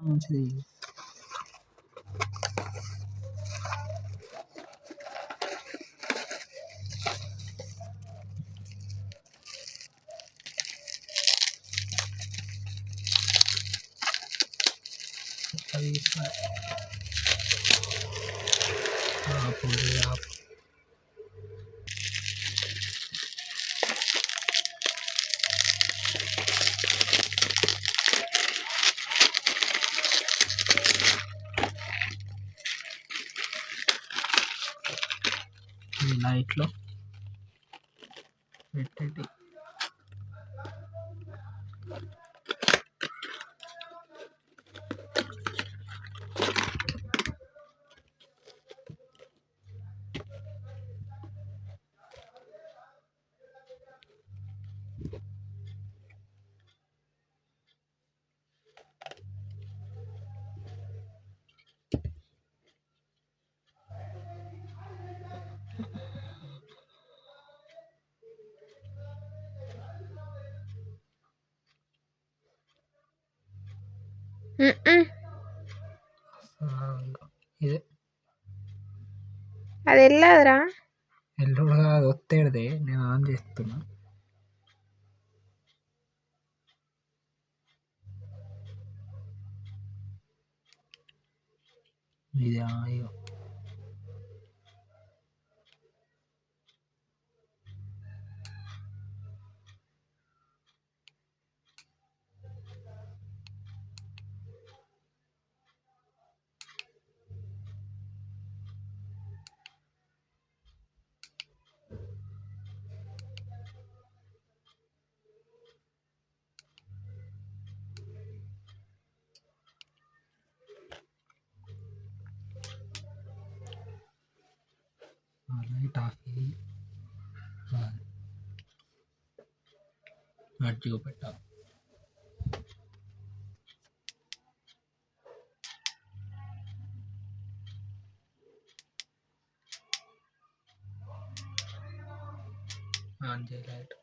మంచిది. లైట్లో పెట్టేటి ఇదే అది వెళ్ళదురా. ఎల్లుడుగా అది ఒత్తేడిదే నేను ఆన్ చేస్తున్నా. ఇది ఇగో లైట్ ఆఫ్ చేయి. గట్టిగా పెట్టాలి. ఆన్ చేయి లైట్.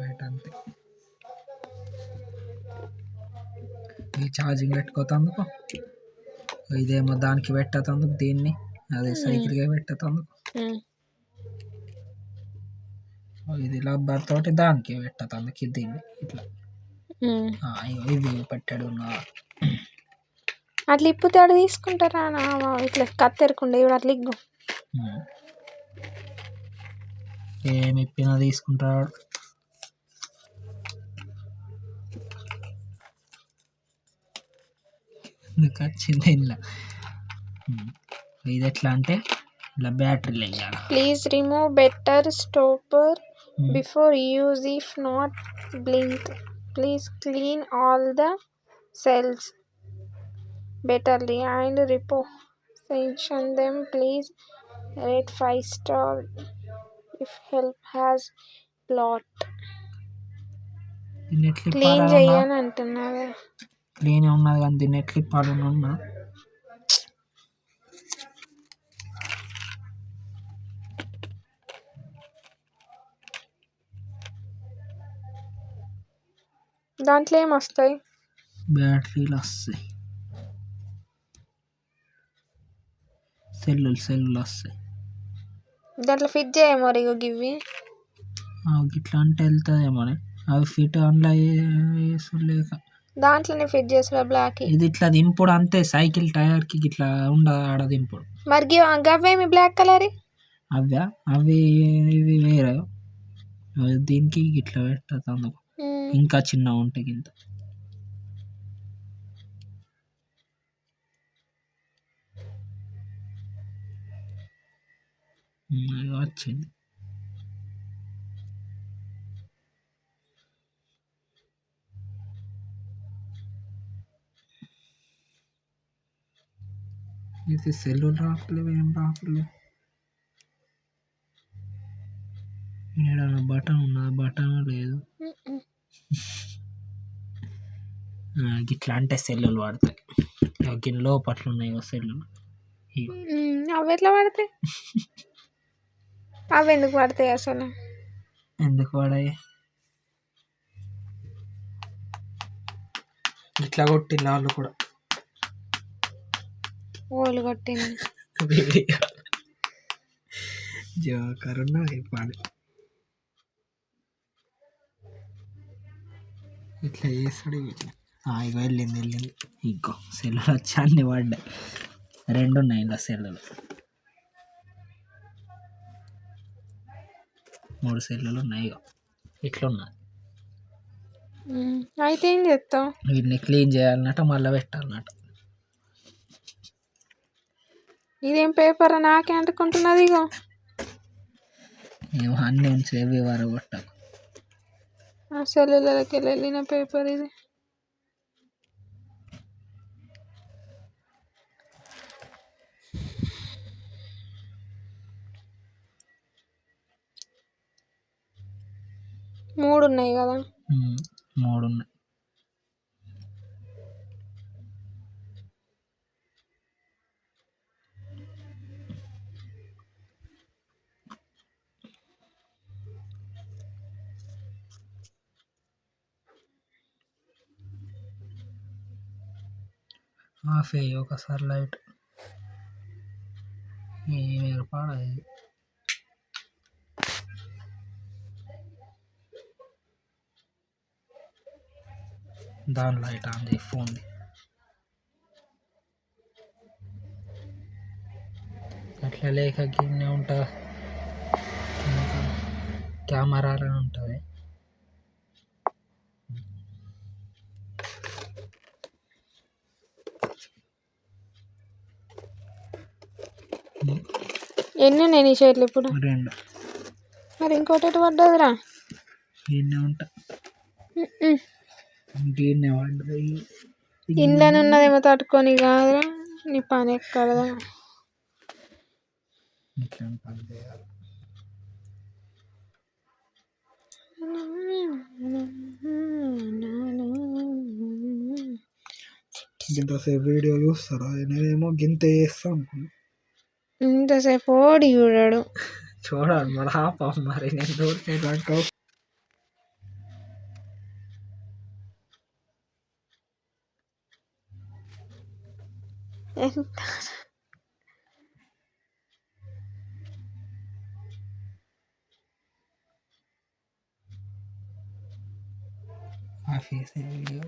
లైట్ అంతే. ఈ ఛార్జింగ్ పెట్టుకోతందుకు, ఇదేమో దానికి పెట్టతందుకు, దీన్ని అదే సైకిల్గా పెట్టతందుకు, ఇది రబ్బర్ తోటి దానికి పెట్టతందుకు దీన్ని ఇట్లా. ఇది పెట్టాడు అట్లా ఇప్పితే అక్కడ తీసుకుంటారా ఇట్లా కత్తెరకుండా ఇప్పుడు అట్లా ఇగ్గు. ఏమి ఇప్పినా తీసుకుంటాడు. వచ్చింది ఇలా. ఇది ఎట్లా అంటే ఇలా బ్యాటరీలు వేయాలి. Please remove better stopper before use if not blink. Please clean all the cells betterly and reposition them. Please rate 5 star if help has plot. Clean చేయని అంటున్నావా? క్లీన్ ఉన్నది కానీ దీన్ని ఎట్లా ఇప్పాలని ఉన్నా. దాంట్లో ఏమొస్తాయి? బ్యాటరీలు వస్తాయి, సెల్లులు వస్తాయి. దాంట్లో ఫిట్ చేయమో ఇవి ఇట్లా అంటే వెళ్తుందేమో. అవి ఫిట్ అందులో వేసులేక దాంట్లోనే ఫిట్ చేసుడా బ్లాక్ ఇది ఇట్లా దింపుడు అంతే, సైకిల్ టైర్కి ఇట్లా ఉండదు ఆడ దింపుడు. మరి గవ్వేమి బ్లాక్ కలర్ అవ్యా అవి ఇవి వేరే, అవి దీనికి ఇట్లా పెట్టదు అందుకు, ఇంకా చిన్న ఉంటాయి ఇంత. వచ్చింది. ఇది సెల్లు రావట్లేవు, ఏం రావట్లేవు. ఏదైనా బటన్ ఉన్నది, బటన్ లేదు. ఇట్లా అంటే సెల్లులు పడతాయి. గిన్నె లోపట్లు ఉన్నాయి సెల్లులు. అవి ఎట్లా పడతాయి? అవి ఎందుకు పడతాయి అసలు? ఎందుకు పడాయి? ఇట్లా కొట్టిన వాళ్ళు కూడా ఓళ్ళు కొట్టింది. జోకర్ ఉన్నది పాడు. ఇట్లా చేస్తాడు. ఇగో వెళ్ళింది. ఇంకో సెల్లులు వచ్చి అన్ని పడ్డాయి. 2 ఉన్నాయి ఇలా సెల్లులు, 3 సెల్లులు ఉన్నాయి. ఇగో ఇట్లున్నది. అయితే ఏం చేస్తావు? వీటిని క్లీన్ చేయాలన్నట్టు, మళ్ళీ పెట్టాలన్నట్టు. ఇదేం పేపర్ నాకే అంటుకుంటున్నది. ఇగో ఏమో అన్నీ ఉంచేవి వరగొట్టకు. ఆ సెల్లులకి వెళ్ళిన పేపర్ ఇది. మూడు ఉన్నాయి కదా? 3 ఉన్నాయి. ఆఫ్ అయ్యి ఒకసారి లైట్ ఏర్పాడది. దాని లైట్ ఆన్ చేయి ఫోన్. అట్లా లేక గిన్నె ఉంటుంది, కెమెరాలో ఉంటుంది. ఎన్ని ఉన్నాయి నీ షర్ట్లు ఇప్పుడు? 2. మరి ఇంకోటి ఎటు పడ్డదిరా? గిన్నె ఉంటా, గిన్నె పడ్డది. ఇంట్లోనే ఉన్నదేమో తట్టుకొని కాదురా, నీ పని ఎక్కడదా? ఇట్లా పని చేయాలి. ఇంతసేపు వీడియో చూస్తారా? నేనేమో గింత చేస్తా అనుకున్నా. ఇంతసేపు ఓడి చూడాడు. చూడాలి మరి ఆపా, మరి నేను చూడలేదు. ఎంత ఆ ఫేస్ వీడియో